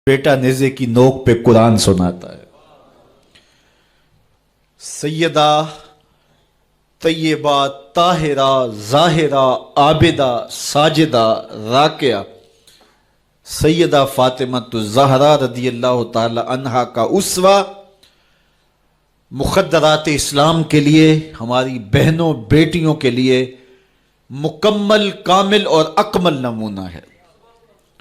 بیٹا نیزے کی نوک پہ قرآن سناتا ہے۔ سیدہ طیبہ طاہرہ ظاہرہ عابدہ ساجدہ راکعہ سیدہ فاطمہ الزہرا رضی اللہ تعالی عنہا کا اسوہ مخدرات اسلام کے لیے، ہماری بہنوں بیٹیوں کے لیے مکمل کامل اور اکمل نمونہ ہے۔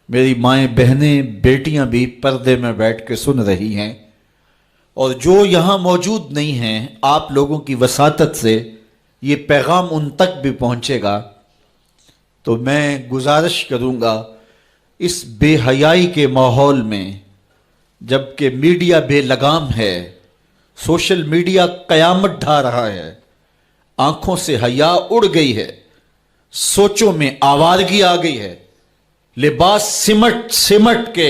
میری مائیں بہنیں بیٹیاں بھی پردے میں بیٹھ کے سن رہی ہیں، اور جو یہاں موجود نہیں ہیں، آپ لوگوں کی وساطت سے یہ پیغام ان تک بھی پہنچے گا۔ تو میں گزارش کروں گا، اس بے حیائی کے ماحول میں جبکہ میڈیا بے لگام ہے، سوشل میڈیا قیامت ڈھا رہا ہے، آنکھوں سے حیا اڑ گئی ہے، سوچوں میں آوارگی آ گئی ہے، لباس سمٹ کے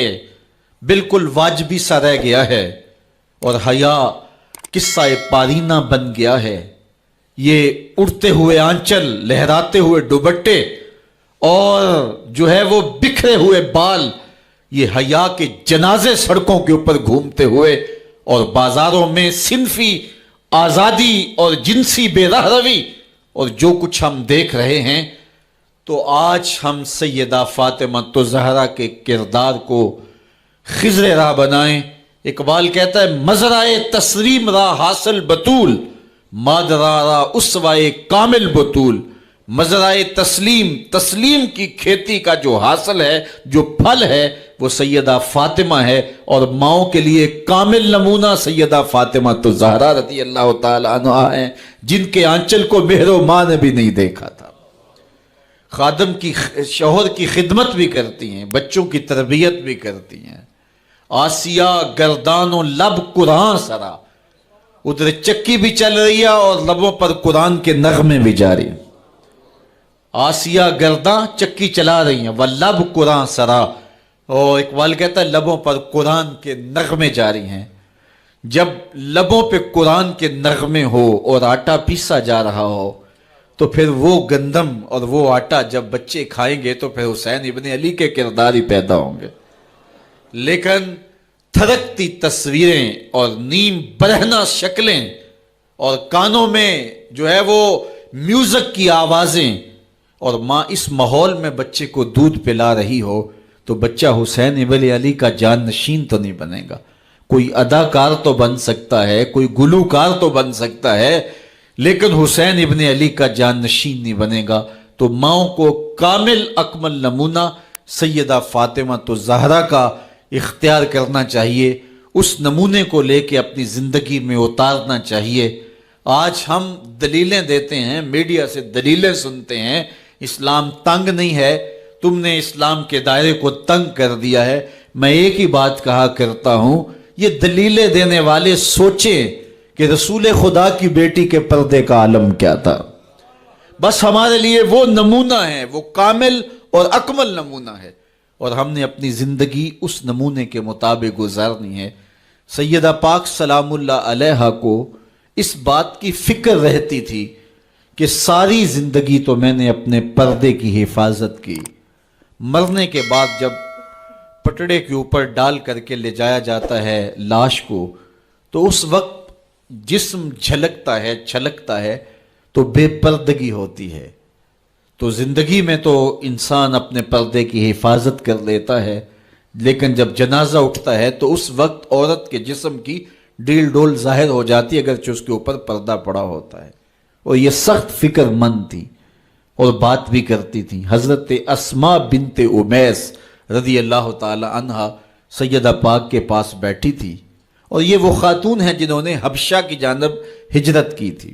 بالکل واجبی سا رہ گیا ہے، اور حیا قصہ پارینہ بن گیا ہے۔ یہ اڑتے ہوئے آنچل، لہراتے ہوئے دوپٹے اور جو ہے وہ بکھرے ہوئے بال، یہ حیا کے جنازے سڑکوں کے اوپر گھومتے ہوئے، اور بازاروں میں صنفی آزادی اور جنسی بے رہروی اور جو کچھ ہم دیکھ رہے ہیں۔ تو آج ہم سیدہ فاطمہ الزہرا کے کردار کو خضر راہ بنائیں۔ اقبال کہتا ہے، مزرعہ تسلیم را حاصل بطول، مادرا را اسوائے کامل بطول۔ مزرعہ تسلیم کی کھیتی کا جو حاصل ہے، جو پھل ہے، وہ سیدہ فاطمہ ہے، اور ماؤں کے لیے کامل نمونہ سیدہ فاطمہ الزہرا رضی اللہ تعالی عنہا ہیں، جن کے آنچل کو مہر و ماں نے بھی نہیں دیکھا تھا۔ خادم کی، شوہر کی خدمت بھی کرتی ہیں، بچوں کی تربیت بھی کرتی ہیں۔ آسیہ گردان و لب قرآن سرا، ادھر چکی بھی چل رہی ہے اور لبوں پر قرآن کے نغمے بھی جاری ہیں۔ آسیہ گرداں چکی چلا رہی ہیں، واللب قرآن سرا، اور اقبال کہتا ہے لبوں پر قرآن کے نغمے جاری ہیں۔ جب لبوں پہ قرآن کے نغمے ہو اور آٹا پیسا جا رہا ہو، تو پھر وہ گندم اور وہ آٹا جب بچے کھائیں گے تو پھر حسین ابن علی کے کردار ہی پیدا ہوں گے۔ لیکن تھرکتی تصویریں اور نیم برہنہ شکلیں اور کانوں میں جو ہے وہ میوزک کی آوازیں، اور ماں اس ماحول میں بچے کو دودھ پلا رہی ہو، تو بچہ حسین ابن علی کا جان نشین تو نہیں بنے گا۔ کوئی اداکار تو بن سکتا ہے، کوئی گلوکار تو بن سکتا ہے، لیکن حسین ابن علی کا جان نشین نہیں بنے گا۔ تو ماؤں کو کامل اکمل نمونہ سیدہ فاطمہ الزہرا کا اختیار کرنا چاہیے، اس نمونے کو لے کے اپنی زندگی میں اتارنا چاہیے۔ آج ہم دلیلیں دیتے ہیں، میڈیا سے دلیلیں سنتے ہیں، اسلام تنگ نہیں ہے، تم نے اسلام کے دائرے کو تنگ کر دیا ہے۔ میں ایک ہی بات کہا کرتا ہوں، یہ دلیلیں دینے والے سوچیں کہ رسول خدا کی بیٹی کے پردے کا عالم کیا تھا۔ بس ہمارے لیے وہ نمونہ ہے، وہ کامل اور اکمل نمونہ ہے، اور ہم نے اپنی زندگی اس نمونے کے مطابق گزارنی ہے۔ سیدہ پاک سلام اللہ علیہا کو اس بات کی فکر رہتی تھی کہ ساری زندگی تو میں نے اپنے پردے کی حفاظت کی، مرنے کے بعد جب پٹڑے کے اوپر ڈال کر کے لے جایا جاتا ہے لاش کو، تو اس وقت جسم جھلکتا ہے، چھلکتا ہے، تو بے پردگی ہوتی ہے۔ تو زندگی میں تو انسان اپنے پردے کی حفاظت کر لیتا ہے، لیکن جب جنازہ اٹھتا ہے تو اس وقت عورت کے جسم کی ڈیل ڈول ظاہر ہو جاتی ہے، اگرچہ اس کے اوپر پردہ پڑا ہوتا ہے۔ اور یہ سخت فکر مند تھی اور بات بھی کرتی تھی۔ حضرت اسماء بنت امیس رضی اللہ تعالی عنہا سیدہ پاک کے پاس بیٹھی تھی، اور یہ وہ خاتون ہیں جنہوں نے حبشہ کی جانب ہجرت کی تھی۔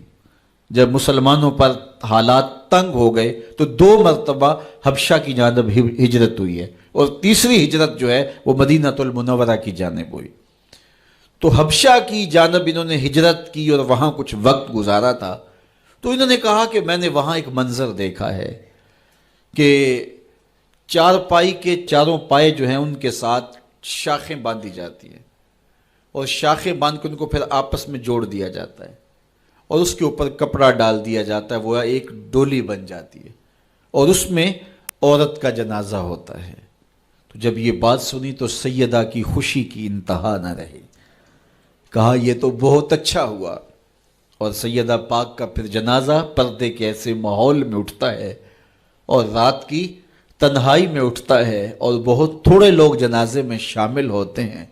جب مسلمانوں پر حالات تنگ ہو گئے تو 2 مرتبہ حبشہ کی جانب ہجرت ہوئی ہے، اور تیسری ہجرت جو ہے وہ مدینہ المنورہ کی جانب ہوئی۔ تو حبشہ کی جانب انہوں نے ہجرت کی اور وہاں کچھ وقت گزارا تھا۔ تو انہوں نے کہا کہ میں نے وہاں ایک منظر دیکھا ہے کہ چارپائی کے چاروں پائے جو ہیں ان کے ساتھ شاخیں باندھی جاتی ہیں، اور شاخیں باندھ کے ان کو پھر آپس میں جوڑ دیا جاتا ہے، اور اس کے اوپر کپڑا ڈال دیا جاتا ہے، وہ ایک ڈولی بن جاتی ہے، اور اس میں عورت کا جنازہ ہوتا ہے۔ تو جب یہ بات سنی تو سیدہ کی خوشی کی انتہا نہ رہی، کہا یہ تو بہت اچھا ہوا۔ اور سیدہ پاک کا پھر جنازہ پردے کے ایسے ماحول میں اٹھتا ہے اور رات کی تنہائی میں اٹھتا ہے، اور بہت تھوڑے لوگ جنازے میں شامل ہوتے ہیں۔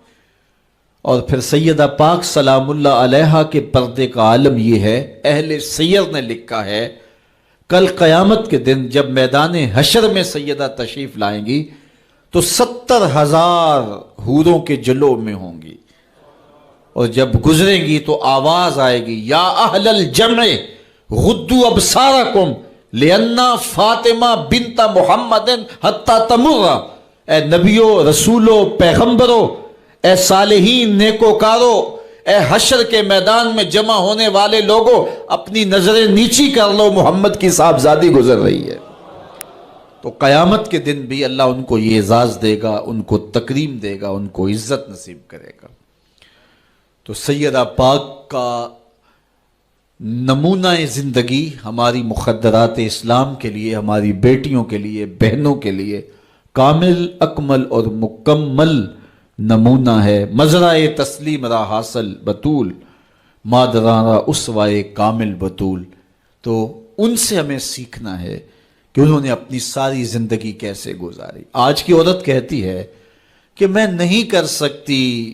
اور پھر سیدہ پاک سلام اللہ علیہا کے پردے کا عالم یہ ہے، اہل سیر نے لکھا ہے کل قیامت کے دن جب میدان حشر میں سیدہ تشریف لائیں گی تو 70,000 حوروں کے جلو میں ہوں گی، اور جب گزریں گی تو آواز آئے گی یا اہل الجمع غدوا ابصارکم لأن فاطمہ بنت محمد حتی تمر، اے نبیوں، رسولوں، پیغمبروں، اے صالحین، نیکوکاروں، اے حشر کے میدان میں جمع ہونے والے لوگوں، اپنی نظریں نیچی کر لو، محمد کی صاحبزادی گزر رہی ہے۔ تو قیامت کے دن بھی اللہ ان کو یہ اعزاز دے گا، ان کو تکریم دے گا، ان کو عزت نصیب کرے گا۔ تو سیدہ پاک کا نمونہ زندگی ہماری مخدرات اسلام کے لیے، ہماری بیٹیوں کے لیے، بہنوں کے لیے کامل، اکمل اور مکمل نمونہ ہے۔ مزرعہ تسلیم را حاصل بطول، مادران را اسوائے کامل بطول۔ تو ان سے ہمیں سیکھنا ہے کہ انہوں نے اپنی ساری زندگی کیسے گزاری۔ آج کی عورت کہتی ہے کہ میں نہیں کر سکتی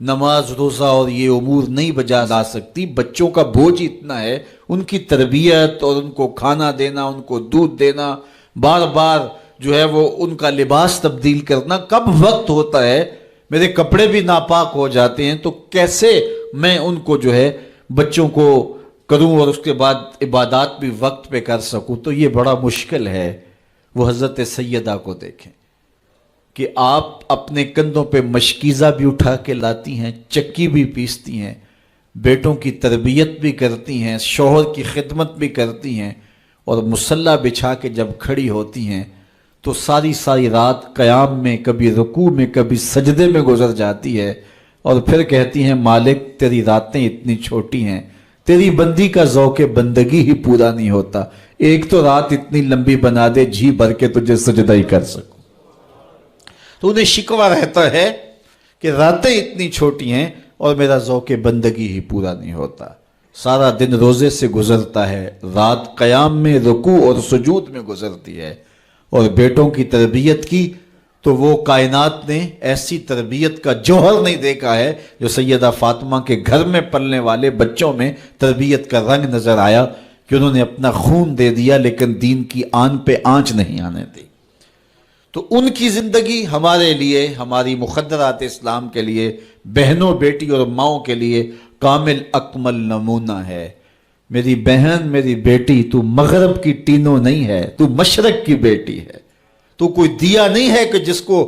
نماز روزہ اور یہ امور نہیں بجا لا سکتی، بچوں کا بوجھ اتنا ہے، ان کی تربیت اور ان کو کھانا دینا، ان کو دودھ دینا، بار بار جو ہے وہ ان کا لباس تبدیل کرنا، کب وقت ہوتا ہے، میرے کپڑے بھی ناپاک ہو جاتے ہیں، تو کیسے میں ان کو جو ہے بچوں کو کروں اور اس کے بعد عبادات بھی وقت پہ کر سکوں؟ تو یہ بڑا مشکل ہے۔ وہ حضرت سیدہ کو دیکھیں کہ آپ اپنے کندھوں پہ مشکیزہ بھی اٹھا کے لاتی ہیں، چکی بھی پیستی ہیں، بیٹوں کی تربیت بھی کرتی ہیں، شوہر کی خدمت بھی کرتی ہیں، اور مصلی بچھا کے جب کھڑی ہوتی ہیں تو ساری ساری رات قیام میں، کبھی رکوع میں، کبھی سجدے میں گزر جاتی ہے، اور پھر کہتی ہیں مالک تیری راتیں اتنی چھوٹی ہیں، تیری بندی کا ذوق بندگی ہی پورا نہیں ہوتا، ایک تو رات اتنی لمبی بنا دے جی بھر کے تجھے سجدہ ہی کر سکوں۔ تو انہیں شکوہ رہتا ہے کہ راتیں اتنی چھوٹی ہیں اور میرا ذوق بندگی ہی پورا نہیں ہوتا۔ سارا دن روزے سے گزرتا ہے، رات قیام میں، رکوع اور سجود میں گزرتی ہے، اور بیٹوں کی تربیت کی تو وہ کائنات نے ایسی تربیت کا جوہر نہیں دیکھا ہے جو سیدہ فاطمہ کے گھر میں پلنے والے بچوں میں تربیت کا رنگ نظر آیا، کہ انہوں نے اپنا خون دے دیا لیکن دین کی آن پہ آنچ نہیں آنے دی۔ تو ان کی زندگی ہمارے لیے، ہماری مخدرات اسلام کے لیے، بہنوں، بیٹی اور ماؤں کے لیے کامل اکمل نمونہ ہے۔ میری بہن، میری بیٹی، تو مغرب کی ٹینو نہیں ہے، تو مشرق کی بیٹی ہے، تو کوئی دیا نہیں ہے کہ جس کو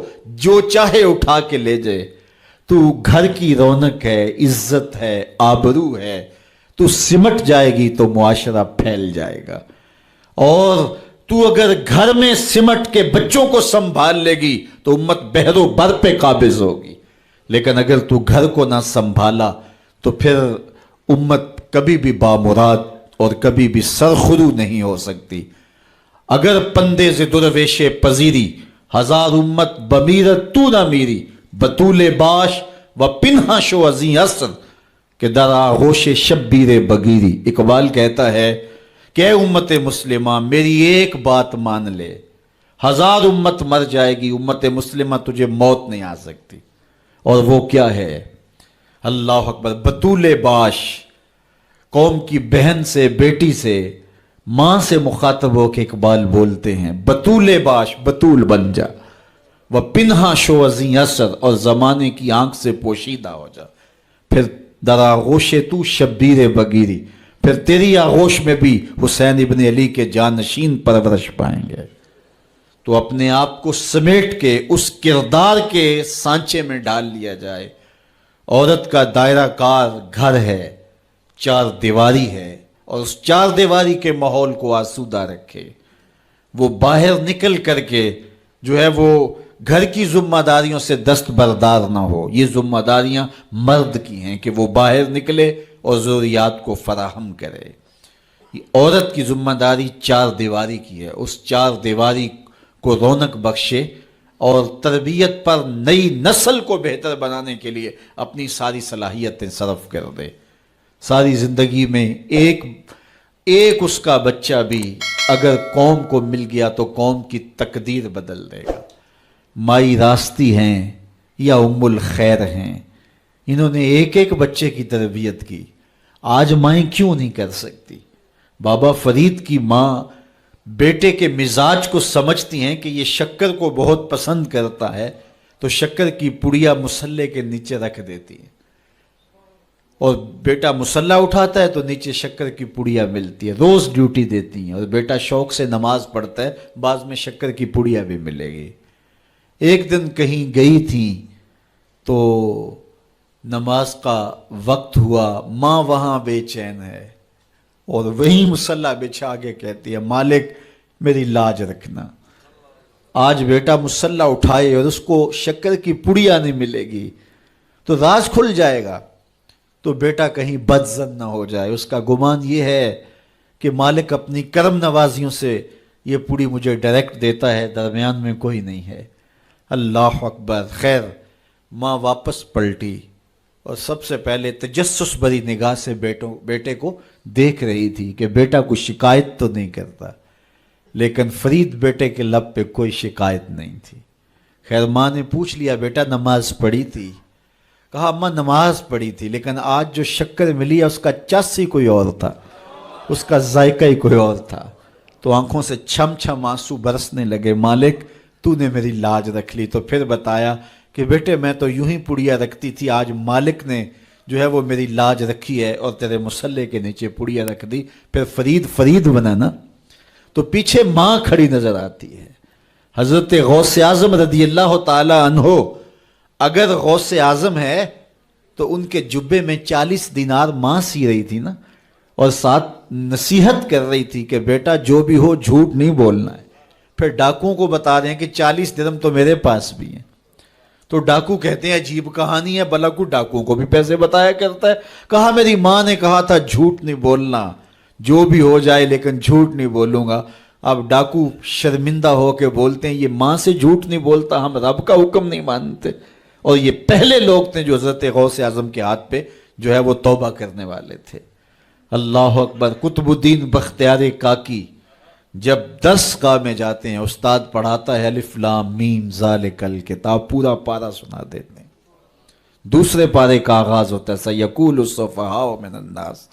جو چاہے اٹھا کے لے جائے، تو گھر کی رونق ہے، عزت ہے، آبرو ہے، تو سمٹ جائے گی تو معاشرہ پھیل جائے گا، اور تو اگر گھر میں سمٹ کے بچوں کو سنبھال لے گی تو امت بحر و بر پہ قابض ہوگی، لیکن اگر تو گھر کو نہ سنبھالا تو پھر امت کبھی بھی بامراد اور کبھی بھی سرخرو نہیں ہو سکتی۔ اگر پندے ز درویش پذیری، ہزار امت بمیرت تو نہ میری، بطول باش و پنہا شو ازیں اثر کہ در آغوش شبیر بگیری۔ اقبال کہتا ہے کہ اے امت مسلمہ میری ایک بات مان لے، ہزار امت مر جائے گی، امت مسلمہ تجھے موت نہیں آ سکتی، اور وہ کیا ہے؟ اللہ اکبر، بطول باش، قوم کی بہن سے، بیٹی سے، ماں سے مخاطب ہو کے اقبال بولتے ہیں بطول باش، بطول بن جا، وہ پنہا شو ازیں اثر، اور زمانے کی آنکھ سے پوشیدہ ہو جا، پھر در آغوش تو شبیر بگیری، پھر تیری آغوش میں بھی حسین ابن علی کے جانشین پرورش پائیں گے۔ تو اپنے آپ کو سمیٹ کے اس کردار کے سانچے میں ڈال لیا جائے۔ عورت کا دائرہ کار گھر ہے، چار دیواری ہے، اور اس چار دیواری کے ماحول کو آسودہ رکھے۔ وہ باہر نکل کر کے جو ہے وہ گھر کی ذمہ داریوں سے دستبردار نہ ہو۔ یہ ذمہ داریاں مرد کی ہیں کہ وہ باہر نکلے اور ضروریات کو فراہم کرے۔ عورت کی ذمہ داری چار دیواری کی ہے، اس چار دیواری کو رونق بخشے، اور تربیت پر نئی نسل کو بہتر بنانے کے لیے اپنی ساری صلاحیتیں صرف کر دے. ساری زندگی میں ایک اس کا بچہ بھی اگر قوم کو مل گیا تو قوم کی تقدیر بدل دے گا. مائی راستی ہیں یا ام الخیر ہیں، انہوں نے ایک بچے کی تربیت کی. آج مائیں کیوں نہیں کر سکتی؟ بابا فرید کی ماں بیٹے کے مزاج کو سمجھتی ہیں کہ یہ شکر کو بہت پسند کرتا ہے، تو شکر کی پڑیا مصلے کے نیچے رکھ دیتی ہیں، اور بیٹا مصلہ اٹھاتا ہے تو نیچے شکر کی پڑیا ملتی ہے. روز ڈیوٹی دیتی ہیں، اور بیٹا شوق سے نماز پڑھتا ہے، بعض میں شکر کی پڑیا بھی ملے گی. ایک دن کہیں گئی تھی تو نماز کا وقت ہوا، ماں وہاں بے چین ہے اور وہیں مصلی بچھا کے کہتی ہے مالک میری لاج رکھنا. آج بیٹا مصلی اٹھائے اور اس کو شکر کی پڑیا نہیں ملے گی تو راز کھل جائے گا، تو بیٹا کہیں بدظن نہ ہو جائے. اس کا گمان یہ ہے کہ مالک اپنی کرم نوازیوں سے یہ پوری مجھے ڈائریکٹ دیتا ہے، درمیان میں کوئی نہیں ہے. اللہ اکبر. خیر ماں واپس پلٹی اور سب سے پہلے تجسس بھری نگاہ سے بیٹے کو دیکھ رہی تھی کہ بیٹا کوئی شکایت تو نہیں کرتا، لیکن فرید بیٹے کے لب پہ کوئی شکایت نہیں تھی. خیر ماں نے پوچھ لیا بیٹا نماز پڑھی تھی؟ کہا اماں نماز پڑھی تھی، لیکن آج جو شکر ملی ہے اس کا چس ہی کوئی اور تھا، اس کا ذائقہ ہی کوئی اور تھا. تو آنکھوں سے چھم چھم آنسو برسنے لگے. مالک تو نے میری لاج رکھ لی. تو پھر بتایا کہ بیٹے میں تو یوں ہی پڑیا رکھتی تھی، آج مالک نے جو ہے وہ میری لاج رکھی ہے اور تیرے مصلے کے نیچے پڑیا رکھ دی. پھر فرید بنا نا. تو پیچھے ماں کھڑی نظر آتی ہے، حضرت غوث اعظم رضی اللہ تعالی عنہ. اگر غوث اعظم ہے تو ان کے جبے میں 40 دینار ماں سی رہی تھی نا، اور ساتھ نصیحت کر رہی تھی کہ بیٹا جو بھی ہو جھوٹ نہیں بولنا ہے. پھر ڈاکوؤں کو بتا رہے ہیں کہ 40 درہم تو میرے پاس بھی ہیں. تو ڈاکو کہتے ہیں عجیب کہانی ہے، بلاکو ڈاکوؤں کو بھی پیسے بتایا کرتا ہے. کہا میری ماں نے کہا تھا جھوٹ نہیں بولنا، جو بھی ہو جائے لیکن جھوٹ نہیں بولوں گا. اب ڈاکو شرمندہ ہو کے بولتے ہیں یہ ماں سے جھوٹ نہیں بولتا، ہم رب کا حکم نہیں مانتے. اور یہ پہلے لوگ تھے جو حضرت غوث اعظم کے ہاتھ پہ جو ہے وہ توبہ کرنے والے تھے. اللہ اکبر. قطب الدین بختیار کاکی جب درس گاہ میں جاتے ہیں، استاد پڑھاتا ہے الف لام میم ذالک الکتاب، پورا پارہ سنا دیتے ہیں. دوسرے پارے کا آغاز ہوتا ہے سیقول السفہاء من الناس،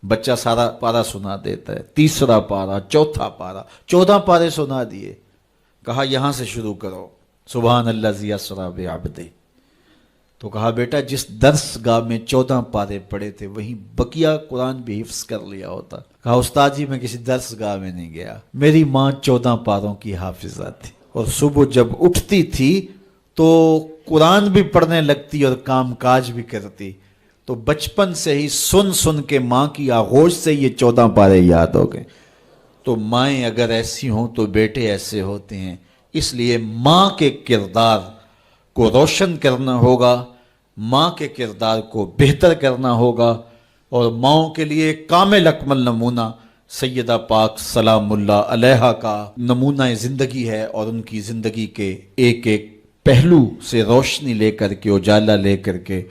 بچہ سارا پارہ سنا دیتا ہے. تیسرا پارہ، چوتھا پارہ، 14 پارے سنا دیے. کہا یہاں سے شروع کرو، سبحان الذی اسری بعبدہ. تو کہا بیٹا جس درس گاہ میں 14 پارے پڑے تھے وہیں بقیہ قرآن بھی حفظ کر لیا ہوتا. کہا استاد جی میں کسی درس گاہ میں نہیں گیا، میری ماں 14 پاروں کی حافظہ تھی، اور صبح جب اٹھتی تھی تو قرآن بھی پڑھنے لگتی اور کام کاج بھی کرتی. تو بچپن سے ہی سن کے ماں کی آغوش سے یہ 14 پارے یاد ہو گئے. تو مائیں اگر ایسی ہوں تو بیٹے ایسے ہوتے ہیں. اس لیے ماں کے کردار کو روشن کرنا ہوگا، ماں کے کردار کو بہتر کرنا ہوگا، اور ماؤں کے لیے کامل اکمل نمونہ سیدہ پاک سلام اللہ علیہا کا نمونہ زندگی ہے. اور ان کی زندگی کے ایک پہلو سے روشنی لے کر کے، اجالا لے کر کے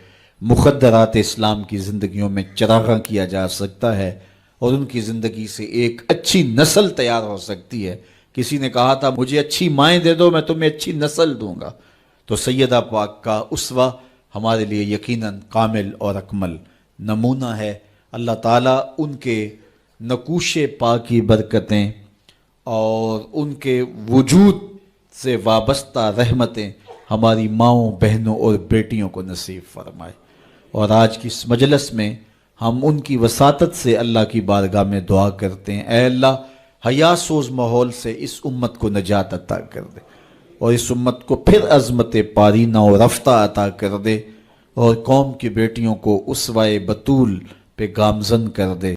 مخدرات اسلام کی زندگیوں میں چراغاں کیا جا سکتا ہے، اور ان کی زندگی سے ایک اچھی نسل تیار ہو سکتی ہے. کسی نے کہا تھا مجھے اچھی مائیں دے دو میں تمہیں اچھی نسل دوں گا. تو سیدہ پاک کا اسوہ ہمارے لیے یقیناً کامل اور اکمل نمونہ ہے. اللہ تعالیٰ ان کے نقوش پاک کی برکتیں اور ان کے وجود سے وابستہ رحمتیں ہماری ماؤں، بہنوں اور بیٹیوں کو نصیب فرمائے. اور آج کی اس مجلس میں ہم ان کی وساطت سے اللہ کی بارگاہ میں دعا کرتے ہیں، اے اللہ حیا سوز ماحول سے اس امت کو نجات عطا کر دے، اور اس امت کو پھر عظمت پارینہ و رفتہ عطا کر دے، اور قوم کی بیٹیوں کو اسوہ بطول پہ گامزن کر دے.